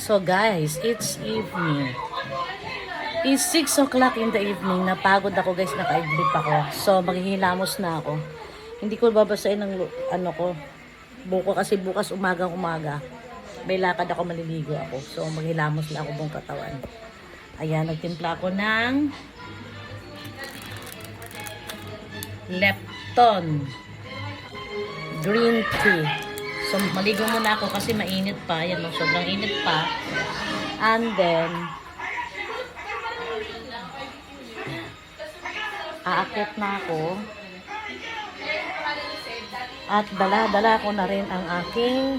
So guys, it's evening. It's 6 o'clock in the evening. Napagod ako guys, nakaidlip ako. So maghihilamos na ako. Hindi ko babasahin ng buko kasi bukas umaga. May lakad ako, maliligo ako. So maghilamos na ako buong katawan. Ayan, nagtimpla ako ng Lepton green tea. So maligo muna ako kasi mainit pa. Ayan, sobrang init pa. And then aakit na ako. At dala ko na rin ang aking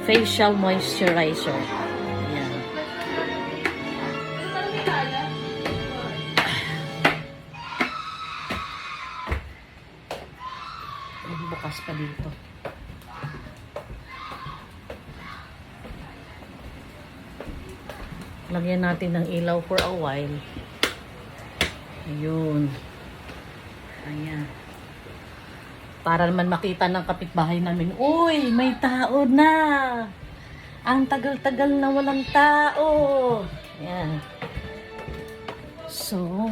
facial moisturizer. Ayan. Bukas pa dito. Lagyan natin ng ilaw for a while. Ayun. Ayan. Para naman makita ng kapitbahay namin, uy, may tao na. Ang tagal-tagal na walang tao. Ayan. So,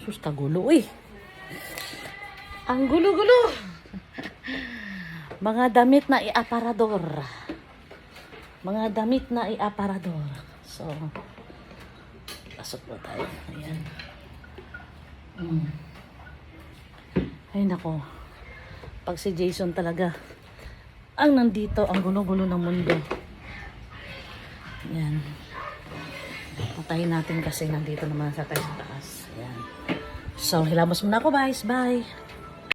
sus, kagulo, uy. Ang gulo-gulo. Mga damit na iaparador. Mga damit na iaparador. So, pasok po tayo. Ayan. Ay nako, pag si Jason talaga ang nandito, ang gulo-gulo ng mundo. Yan, patayin natin kasi nandito naman sa tayo sa taas. Yan. So hilamos muna ako guys, bye.